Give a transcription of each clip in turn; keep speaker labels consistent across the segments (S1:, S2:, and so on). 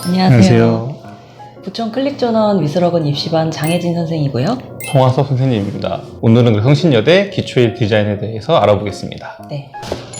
S1: 안녕하세요.
S2: 부천 클릭전원 미술학원 입시반 장혜진 선생이고요.
S1: 송화섭 선생님입니다. 오늘은 성신여대 기초일 디자인에 대해서 알아보겠습니다.
S2: 네.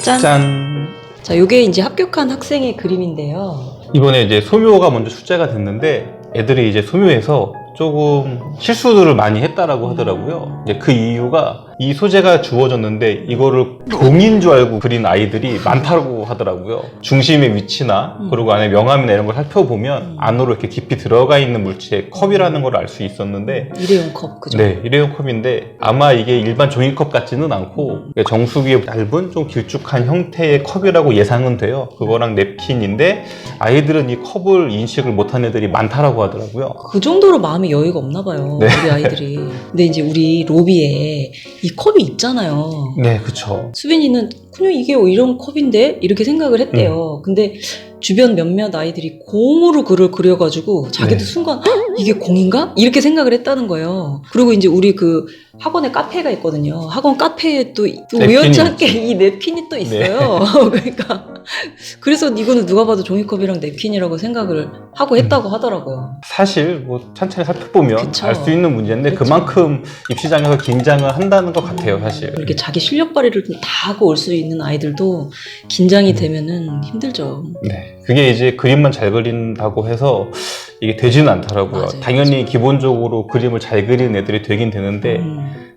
S2: 짠!
S1: 짠!
S2: 자, 요게 이제 합격한 학생의 그림인데요.
S1: 이번에 이제 소묘가 먼저 출제가 됐는데 애들이 이제 소묘에서 조금 실수들을 많이 했다라고 하더라고요. 이제 그 이유가 이 소재가 주어졌는데 이거를 공인 줄 알고 그린 아이들이 많다고 하더라고요. 중심의 위치나 그리고 안에 명암이나 이런 걸 살펴보면 안으로 이렇게 깊이 들어가 있는 물체의 컵이라는 걸 알 수 있었는데
S2: 일회용 컵, 그죠?
S1: 네, 일회용 컵인데 아마 이게 일반 종이컵 같지는 않고 정수기에 얇은 좀 길쭉한 형태의 컵이라고 예상은 돼요. 그거랑 냅킨인데 아이들은 이 컵을 인식을 못한 애들이 많다라고 하더라고요.
S2: 그 정도로 마음이 여유가 없나 봐요.
S1: 네.
S2: 우리 아이들이. 근데 이제 우리 로비에 이 컵이 있잖아요.
S1: 네, 그쵸.
S2: 수빈이는 그냥 이게 이런 컵인데? 이렇게 생각을 했대요. 근데 주변 몇몇 아이들이 공으로 글을 그려가지고 자기도
S1: 네.
S2: 순간 이게 공인가? 이렇게 생각을 했다는 거예요. 그리고 이제 우리 그 학원에 카페가 있거든요. 학원 카페에 또 우연치 않게 이 냅킨이 또 있어요. 그러니까 그래서 이거는 누가 봐도 종이컵이랑 냅킨이라고 생각을 하고 했다고 하더라고요.
S1: 사실 뭐 천천히 살펴보면
S2: 그쵸.
S1: 알 수 있는 문제인데
S2: 그쵸.
S1: 그만큼 입시장에서 긴장을 한다는 것 같아요, 사실.
S2: 이렇게 자기 실력 발휘를 좀 다 하고 올 수 있는 아이들도 긴장이 되면은 힘들죠.
S1: 네, 그게 이제 그림만 잘 그린다고 해서 이게 되지는 않더라고요.
S2: 맞아요,
S1: 당연히
S2: 맞아요.
S1: 기본적으로 그림을 잘 그리는 애들이 되긴 되는데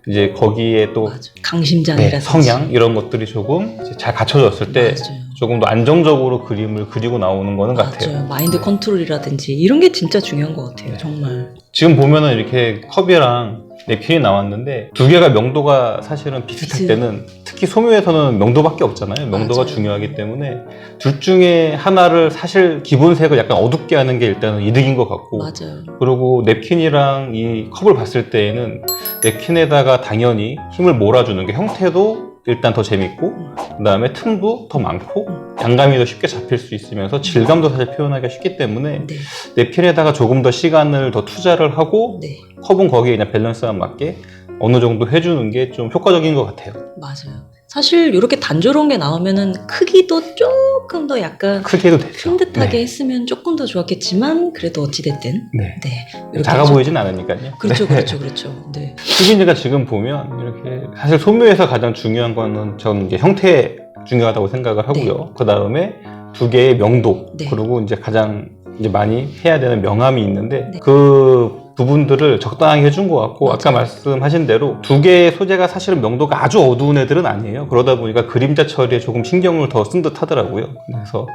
S1: 이제 거기에 또
S2: 맞아. 강심장이라든지
S1: 네, 성향 이런 것들이 조금 이제 잘 갖춰졌을 때
S2: 맞아요.
S1: 조금 더 안정적으로 그림을 그리고 나오는 거는 같아요.
S2: 맞아요. 마인드 컨트롤이라든지 이런 게 진짜 중요한 것 같아요. 정말.
S1: 지금 보면은 이렇게 컵이랑 냅킨이 나왔는데 두 개가 명도가 사실은 비슷할 때는 특히 소묘에서는 명도밖에 없잖아요. 명도가
S2: 맞아요.
S1: 중요하기 때문에 둘 중에 하나를 사실 기본색을 약간 어둡게 하는 게 일단은 이득인 것 같고
S2: 맞아요.
S1: 그리고 냅킨이랑 이 컵을 봤을 때에는 냅킨에다가 당연히 힘을 몰아주는 게 형태도 일단 더 재밌고 그 다음에 틈도 더 많고 양감이 더 쉽게 잡힐 수 있으면서 질감도 사실 표현하기가 쉽기 때문에
S2: 네.
S1: 냅킨에다가 조금 더 시간을 더 투자를 하고
S2: 네.
S1: 컵은 거기에 그냥 밸런스에 맞게 어느 정도 해주는 게 좀 효과적인 것 같아요.
S2: 맞아요. 사실 이렇게 단조로운 게 나오면은 크기도 조금 더 약간
S1: 크게 해도 되죠.
S2: 큰 듯하게
S1: 네.
S2: 했으면 조금 더 좋았겠지만 그래도 어찌됐든
S1: 네.
S2: 네. 이렇게
S1: 작아
S2: 좀-
S1: 보이진 않으니까요.
S2: 그렇죠, 그렇죠, 그렇죠. 네.
S1: 수빈이가 지금 보면 이렇게 사실 소묘에서 가장 중요한 거는 저는 이제 형태 중요하다고 생각을 하고요. 그 다음에 두 개의 명도
S2: 네.
S1: 그리고 이제 가장 이제 많이 해야 되는 명암이 있는데
S2: 네.
S1: 그 부분들을 적당하게 해준 것 같고
S2: 맞아요.
S1: 아까 말씀하신 대로 두 개의 소재가 사실은 명도가 아주 어두운 애들은 아니에요. 그러다 보니까 그림자 처리에 조금 신경을 더 쓴 듯 하더라고요. 그래서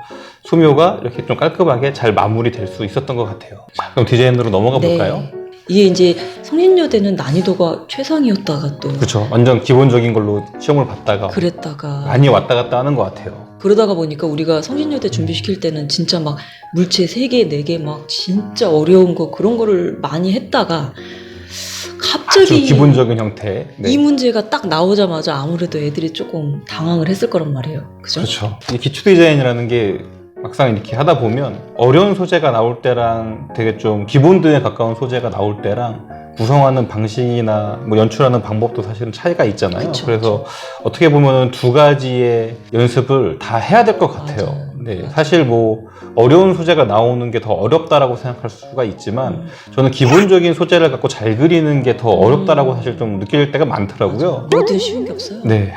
S1: 소묘가 이렇게 좀 깔끔하게 잘 마무리될 수 있었던 것 같아요. 자, 그럼 디자인으로 넘어가 볼까요?
S2: 이게 이제 성신여대는 난이도가 최상이었다가 또
S1: 그렇죠. 완전 기본적인 걸로 시험을 봤다가
S2: 그랬다가
S1: 많이 왔다 갔다 하는 것 같아요.
S2: 그러다가 보니까 우리가 성신여대 준비시킬 때는 진짜 막 물체 3개, 4개 막 진짜 어려운 거 그런 거를 많이 했다가
S1: 아주
S2: 갑자기
S1: 기본적인 형태. 네.
S2: 이 문제가 딱 나오자마자 아무래도 애들이 조금 당황을 했을 거란 말이에요. 그죠?
S1: 그렇죠. 이 기초 디자인이라는 게 막상 이렇게 하다 보면 어려운 소재가 나올 때랑 되게 좀 기본등에 가까운 소재가 나올 때랑 구성하는 방식이나 뭐 연출하는 방법도 사실은 차이가 있잖아요.
S2: 그쵸,
S1: 그래서 어떻게 보면 두 가지의 연습을 다 해야 될 것 같아요.
S2: 맞아요.
S1: 네,
S2: 맞아요.
S1: 사실 뭐 어려운 소재가 나오는 게 더 어렵다라고 생각할 수가 있지만 저는 기본적인 소재를 갖고 잘 그리는 게 더 어렵다라고 사실 좀 느낄 때가 많더라고요.
S2: 뭐든 쉬운 게 없어요.
S1: 네.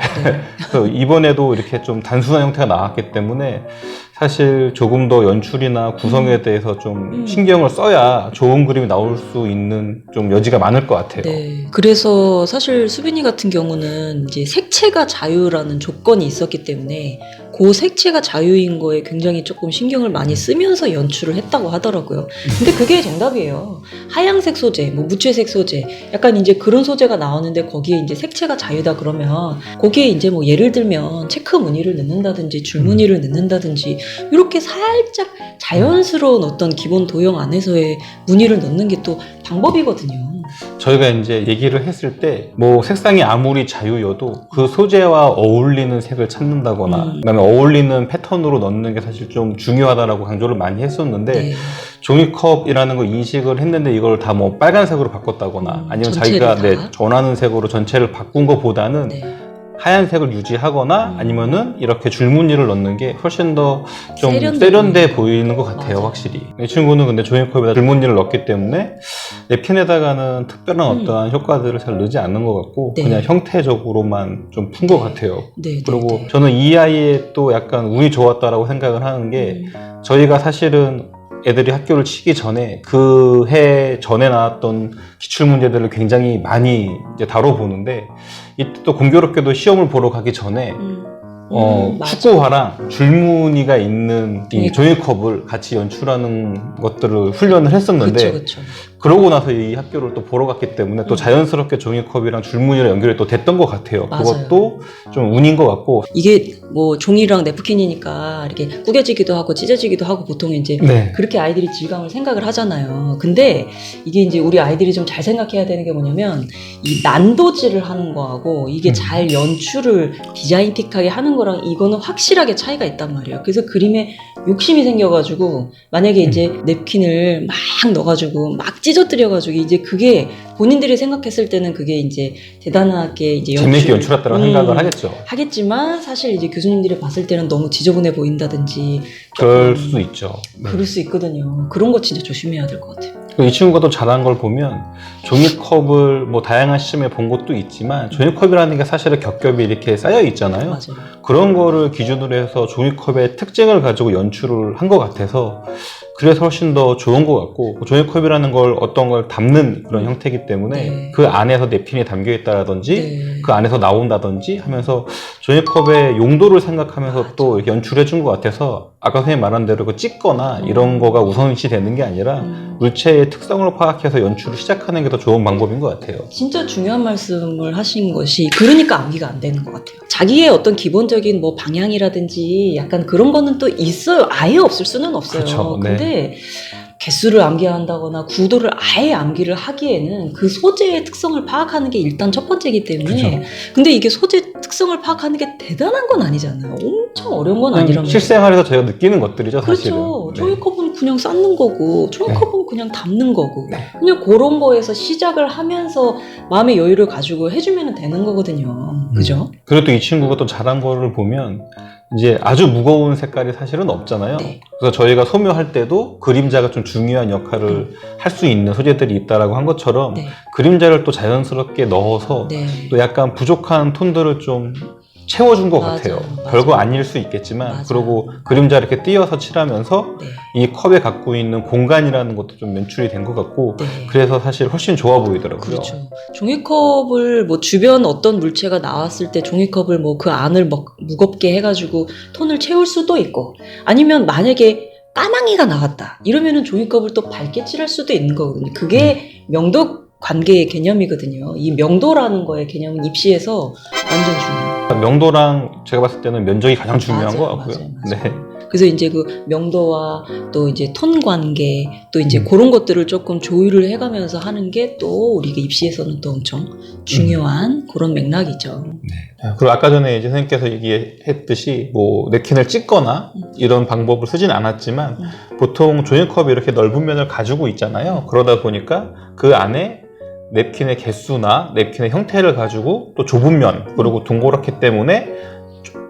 S1: 그래서 이번에도 이렇게 좀 단순한 형태가 나왔기 때문에 사실 조금 더 연출이나 구성에 대해서 좀 신경을 써야 좋은 그림이 나올 수 있는 좀 여지가 많을 것 같아요.
S2: 네. 그래서 사실 수빈이 같은 경우는 이제 색채가 자유라는 조건이 있었기 때문에 그 색채가 자유인 거에 굉장히 조금 신경을 많이 쓰면서 연출을 했다고 하더라고요. 근데 그게 정답이에요. 하양색 소재, 뭐 무채색 소재, 약간 이제 그런 소재가 나오는데 거기에 이제 색채가 자유다 그러면 거기에 이제 뭐 예를 들면 체크 무늬를 넣는다든지 줄 무늬를 넣는다든지 이렇게 살짝 자연스러운 어떤 기본 도형 안에서의 무늬를 넣는 게 또 방법이거든요.
S1: 저희가 이제 얘기를 했을 때 뭐 색상이 아무리 자유여도 그 소재와 어울리는 색을 찾는다거나 그다음에 어울리는 패턴으로 넣는 게 사실 좀 중요하다라고 강조를 많이 했었는데
S2: 네.
S1: 종이컵이라는 걸 인식을 했는데 이걸 다 뭐 빨간색으로 바꿨다거나 아니면
S2: 전체를
S1: 자기가
S2: 다?
S1: 네, 전하는 색으로 전체를 바꾼 것보다는
S2: 네.
S1: 하얀색을 유지하거나 아니면은 이렇게 줄무늬를 넣는 게 훨씬 더 좀 세련돼 보이는 것 같아요.
S2: 맞아.
S1: 확실히. 이 친구는 근데 종이컵에다 줄무늬를 넣기 때문에 냅킨에다가는 특별한 어떠한 효과들을 잘 넣지 않는 것 같고
S2: 네.
S1: 그냥 형태적으로만 좀 푼 것 같아요.
S2: 네,
S1: 그리고
S2: 네, 네.
S1: 저는 이 아이의 또 약간 운이 좋았다라고 생각을 하는 게 저희가 사실은 애들이 학교를 치기 전에 그 해 전에 나왔던 기출 문제들을 굉장히 많이 이제 다뤄보는데 이때 또 공교롭게도 시험을 보러 가기 전에
S2: 맞아.
S1: 축구화랑 줄무늬가 있는 이 종이컵을 같이 연출하는 것들을 훈련을 했었는데
S2: 그쵸.
S1: 그러고 나서 이 학교를 또 보러 갔기 때문에 또 자연스럽게 종이컵이랑 줄무늬랑 연결이 또 됐던 것 같아요.
S2: 맞아요.
S1: 그것도 좀 운인 것 같고.
S2: 이게 뭐 종이랑 냅킨이니까 이렇게 구겨지기도 하고 찢어지기도 하고 보통 이제
S1: 네.
S2: 그렇게 아이들이 질감을 생각을 하잖아요. 근데 이게 이제 우리 아이들이 좀 잘 생각해야 되는 게 뭐냐면 이 난도질을 하는 거하고 이게 잘 연출을 디자인틱하게 하는 거랑 이거는 확실하게 차이가 있단 말이에요. 그래서 그림에 욕심이 생겨가지고 만약에 이제 냅킨을 막 넣어가지고 막 찢어뜨려가지고 이제 그게 본인들이 생각했을 때는 그게 이제 대단하게 이제
S1: 재밌게 연출했다고 생각을 하겠죠.
S2: 하겠지만 사실 이제 교수님들이 봤을 때는 너무 지저분해 보인다든지
S1: 그럴 수도 있죠. 네.
S2: 그럴 수 있거든요. 그런 거 진짜 조심해야 될 것 같아요.
S1: 이 친구가 또 잘한 걸 보면 종이컵을 뭐 다양한 시점에 본 것도 있지만 종이컵이라는 게 사실은 겹겹이 이렇게 쌓여 있잖아요.
S2: 맞아요.
S1: 그런 거를 기준으로 해서 종이컵의 특징을 가지고 연출을 한 것 같아서 그래서 훨씬 더 좋은 것 같고 종이컵이라는 걸 어떤 걸 담는 그런 형태이기 때문에
S2: 네.
S1: 그 안에서 냅킨이 담겨 있다라든지
S2: 네.
S1: 그 안에서 나온다든지 하면서 종이컵의 용도를 생각하면서
S2: 맞아.
S1: 또 이렇게 연출해 준 것 같아서 아까 선생님 말한 대로 그 찍거나 이런 거가 우선시 되는 게 아니라 물체의 특성을 파악해서 연출을 시작하는 게 더 좋은 방법인 것 같아요.
S2: 진짜 중요한 말씀을 하신 것이 그러니까 암기가 안 되는 것 같아요. 자기의 어떤 기본적인 뭐 방향이라든지 약간 그런 거는 또 있어요. 아예 없을 수는 없어요.
S1: 그렇죠. 네.
S2: 근데 개수를 암기한다거나 구도를 아예 암기를 하기에는 그 소재의 특성을 파악하는 게 일단 첫 번째이기 때문에
S1: 그렇죠.
S2: 근데 이게 소재 특성을 파악하는 게 대단한 건 아니잖아요. 엄청 어려운 건 아니라면
S1: 실생활에서 저희가 느끼는 것들이죠, 사실은.
S2: 그렇죠.
S1: 네.
S2: 종이컵은 그냥 쌓는 거고 종이컵은 그냥 담는 거고
S1: 네.
S2: 그냥 그런 거에서 시작을 하면서 마음의 여유를 가지고 해주면 되는 거거든요. 그죠?
S1: 그리고 또 이 친구가 또 잘한 거를 보면 이제 아주 무거운 색깔이 사실은 없잖아요.
S2: 네.
S1: 그래서 저희가 소묘할 때도 그림자가 좀 중요한 역할을 할 수 있는 소재들이 있다라고 한 것처럼
S2: 네.
S1: 그림자를 또 자연스럽게 넣어서
S2: 네.
S1: 또 약간 부족한 톤들을 좀 채워준 것
S2: 맞아요.
S1: 같아요.
S2: 맞아요.
S1: 별거 아닐 수 있겠지만
S2: 맞아요.
S1: 그리고 그림자 이렇게 띄어서 칠하면서
S2: 네.
S1: 이 컵에 갖고 있는 공간이라는 것도 좀 연출이 된 것 같고
S2: 네.
S1: 그래서 사실 훨씬 좋아 보이더라고요.
S2: 그렇죠. 종이컵을 뭐 주변 어떤 물체가 나왔을 때 종이컵을 뭐 그 안을 무겁게 해가지고 톤을 채울 수도 있고 아니면 만약에 까망이가 나왔다 이러면은 종이컵을 또 밝게 칠할 수도 있는 거거든요. 그게 명도 관계의 개념이거든요. 이 명도라는 거의 개념은 입시에서 완전 중요해요.
S1: 명도랑 제가 봤을 때는 면적이 가장 중요한
S2: 맞아요,
S1: 것 같고요.
S2: 맞아요.
S1: 네.
S2: 그래서 이제 그 명도와 또 이제 톤 관계 또 이제 그런 것들을 조금 조율을 해가면서 하는 게 또 우리가 입시에서는 또 엄청 중요한 그런 맥락이죠.
S1: 그리고 아까 전에 이제 선생님께서 얘기했듯이 뭐 냅킨을 찍거나 이런 방법을 쓰진 않았지만 보통 종이컵이 이렇게 넓은 면을 가지고 있잖아요. 그러다 보니까 그 안에 냅킨의 개수나 냅킨의 형태를 가지고 또 좁은 면 그리고 동그랗기 때문에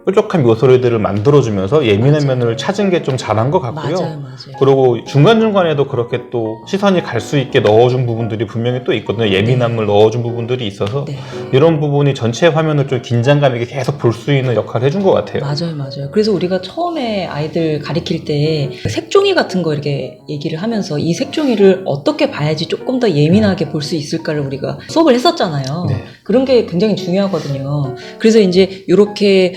S1: 뾰족한 묘소리들을 만들어주면서 예민한 면을 찾은 게 좀 잘한 것 같고요.
S2: 맞아요.
S1: 그리고 중간중간에도 그렇게 또 시선이 갈 수 있게 넣어준 부분들이 분명히 또 있거든요. 예민함을 넣어준 부분들이 있어서
S2: 네.
S1: 이런 부분이 전체 화면을 좀 긴장감 있게 계속 볼 수 있는 역할을 해준 것 같아요.
S2: 맞아요. 그래서 우리가 처음에 아이들 가르칠 때 색종이 같은 거 이렇게 얘기를 하면서 이 색종이를 어떻게 봐야지 조금 더 예민하게 볼 수 있을까를 우리가 수업을 했었잖아요.
S1: 네.
S2: 그런 게 굉장히 중요하거든요. 그래서 이제 이렇게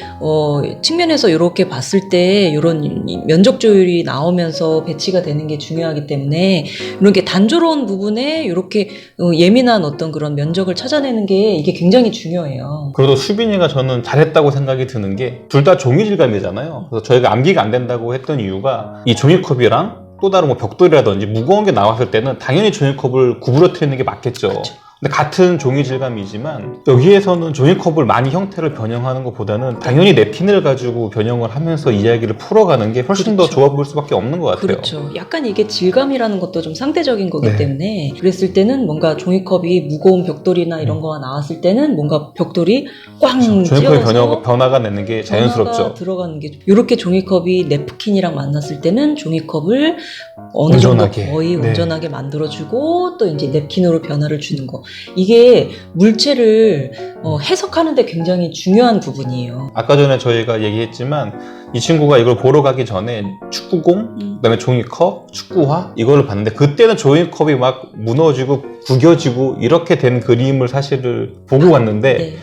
S2: 측면에서 이렇게 봤을 때 이런 면적 조율이 나오면서 배치가 되는 게 중요하기 때문에 이렇게 단조로운 부분에 이렇게 예민한 어떤 그런 면적을 찾아내는 게 이게 굉장히 중요해요.
S1: 그래도 수빈이가 저는 잘했다고 생각이 드는 게 둘 다 종이 질감이잖아요. 그래서 저희가 암기가 안 된다고 했던 이유가 이 종이컵이랑 또 다른 뭐 벽돌이라든지 무거운 게 나왔을 때는 당연히 종이컵을 구부러뜨리는 게 맞겠죠.
S2: 그렇죠.
S1: 근데 같은 종이 질감이지만 여기에서는 종이컵을 많이 형태를 변형하는 것보다는 당연히 냅킨을 가지고 변형을 하면서 이야기를 풀어가는 게 훨씬 더
S2: 그렇죠.
S1: 좋아 보일 수밖에 없는 것 같아요.
S2: 그렇죠. 약간 이게 질감이라는 것도 좀 상대적인 거기
S1: 네.
S2: 때문에 그랬을 때는 뭔가 종이컵이 무거운 벽돌이나 이런 거가 나왔을 때는 뭔가 벽돌이 꽝
S1: 종이컵의
S2: 찧어서
S1: 변화가 내는 게 자연스럽죠.
S2: 변화가 들어가는 게 이렇게 종이컵이 냅킨이랑 만났을 때는 종이컵을 어느
S1: 온전하게.
S2: 정도 거의
S1: 네.
S2: 온전하게 만들어주고 또 이제 냅킨으로 변화를 주는 거 이게 물체를 해석하는데 굉장히 중요한 부분이에요.
S1: 아까 전에 저희가 얘기했지만 이 친구가 이걸 보러 가기 전에 축구공, 그다음에 종이컵, 축구화 이거를 봤는데 그때는 종이컵이 막 무너지고 구겨지고 이렇게 된 그림을 사실을 보고 왔는데
S2: 네.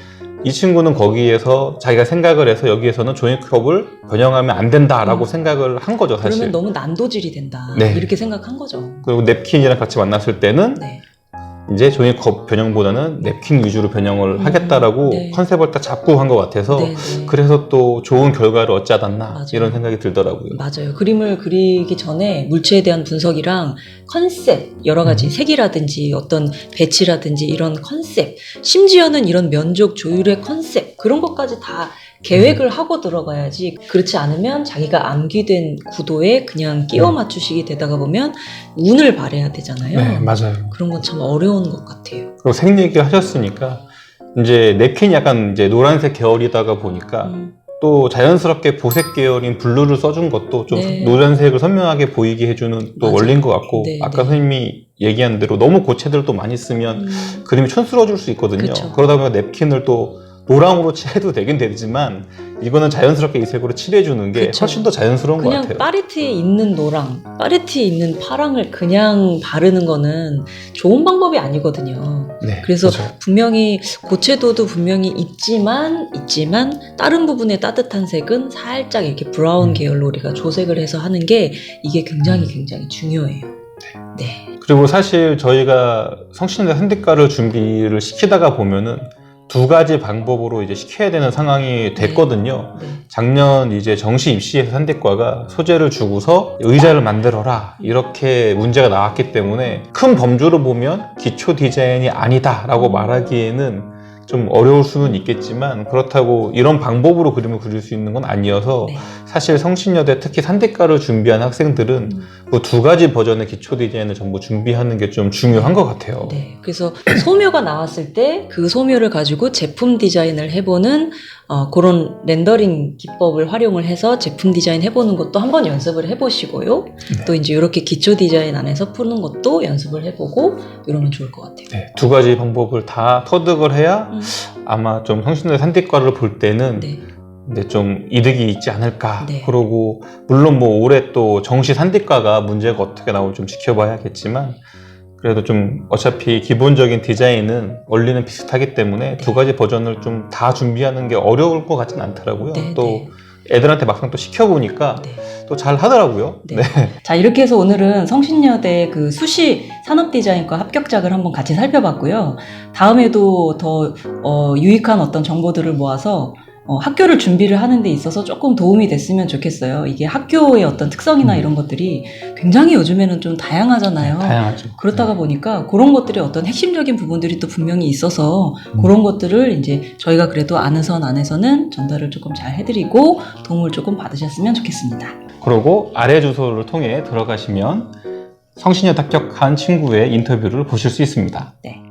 S1: 이 친구는 거기에서 자기가 생각을 해서 여기에서는 종이컵을 변형하면 안 된다라고 생각을 한 거죠, 사실.
S2: 그러면 너무 난도질이 된다.
S1: 네.
S2: 이렇게 생각한 거죠.
S1: 그리고 냅킨이랑 같이 만났을 때는
S2: 네.
S1: 이제 종이컵 변형보다는 냅킨 위주로 변형을 하겠다라고
S2: 네.
S1: 컨셉을 딱 잡고 한 것 같아서
S2: 네, 네.
S1: 그래서 또 좋은 결과를 얻지 않았나
S2: 맞아요.
S1: 이런 생각이 들더라고요.
S2: 맞아요. 그림을 그리기 전에 물체에 대한 분석이랑 컨셉, 여러 가지 색이라든지 어떤 배치라든지 이런 컨셉, 심지어는 이런 면적 조율의 컨셉, 그런 것까지 다 계획을 하고 들어가야지. 그렇지 않으면 자기가 암기된 구도에 그냥 끼워 맞추시게 되다가 보면 운을 발해야 되잖아요.
S1: 네, 맞아요.
S2: 그런 건 참 어려운 것 같아요.
S1: 그리고 색 얘기를 하셨으니까 이제 냅킨이 약간 이제 노란색 계열이다가 보니까 또 자연스럽게 보색 계열인 블루를 써준 것도 좀
S2: 네.
S1: 노란색을 선명하게 보이게 해주는 또
S2: 맞아요.
S1: 원리인 것 같고
S2: 네,
S1: 아까
S2: 네.
S1: 선생님이 얘기한 대로 너무 고체들도 많이 쓰면 그림이 촌스러워질 수 있거든요.
S2: 그쵸.
S1: 그러다 보면 냅킨을 또 노랑으로 칠해도 되긴 되지만 이거는 자연스럽게 이 색으로 칠해주는 게
S2: 그쵸.
S1: 훨씬 더 자연스러운 것
S2: 그냥
S1: 같아요.
S2: 파레트에 있는 노랑, 파레트에 있는 파랑을 그냥 바르는 거는 좋은 방법이 아니거든요.
S1: 네,
S2: 그래서
S1: 그렇죠.
S2: 분명히 고채도도 분명히 있지만 다른 부분의 따뜻한 색은 살짝 이렇게 브라운 계열로 우리가 조색을 해서 하는 게 이게 굉장히 중요해요. 네.
S1: 그리고 사실 저희가 성신여대 산디과를 준비를 시키다가 보면은 두 가지 방법으로 이제 시켜야 되는 상황이 됐거든요.
S2: 네.
S1: 작년 이제 정시 입시에서 산디과가 소재를 주고서 의자를 만들어라 이렇게 문제가 나왔기 때문에 큰 범주로 보면 기초 디자인이 아니다라고 말하기에는 좀 어려울 수는 있겠지만 그렇다고 이런 방법으로 그림을 그릴 수 있는 건 아니어서
S2: 네.
S1: 사실 성신여대 특히 산디과를 준비한 학생들은 그 두 가지 버전의 기초 디자인을 전부 준비하는 게 좀 중요한 것 같아요.
S2: 네. 그래서 소묘가 나왔을 때 그 소묘를 가지고 제품 디자인을 해보는 그런 렌더링 기법을 활용을 해서 제품 디자인 해보는 것도 한번 연습을 해보시고요.
S1: 네.
S2: 또 이제 이렇게 기초 디자인 안에서 푸는 것도 연습을 해보고 이러면 좋을 것 같아요.
S1: 네, 두 가지 방법을 다 터득을 해야 아마 좀 성신여대 산디과를 볼 때는
S2: 네.
S1: 근데 좀 이득이 있지 않을까.
S2: 네.
S1: 그러고 물론 뭐 올해 또 정시 산디과가 문제가 어떻게 나올지 좀 지켜봐야겠지만 그래도 좀 어차피 기본적인 디자인은 원리는 비슷하기 때문에 두 가지 버전을 좀 다 준비하는 게 어려울 것 같진 않더라고요.
S2: 네,
S1: 또
S2: 네.
S1: 애들한테 막상 또 시켜보니까
S2: 네.
S1: 또 잘 하더라고요.
S2: 네. 자, 이렇게 해서 오늘은 성신여대 그 수시 산업디자인과 합격작을 한번 같이 살펴봤고요. 다음에도 더 유익한 어떤 정보들을 모아서 학교를 준비를 하는 데 있어서 조금 도움이 됐으면 좋겠어요. 이게 학교의 어떤 특성이나 이런 것들이 굉장히 요즘에는 좀 다양하잖아요.
S1: 다양하죠.
S2: 그렇다가 보니까 그런 것들이 어떤 핵심적인 부분들이 또 분명히 있어서 그런 것들을 이제 저희가 그래도 아는 선 안에서는 전달을 조금 잘 해드리고 도움을 조금 받으셨으면 좋겠습니다.
S1: 그리고 아래 주소를 통해 들어가시면 성신여대 합격한 친구의 인터뷰를 보실 수 있습니다.
S2: 네.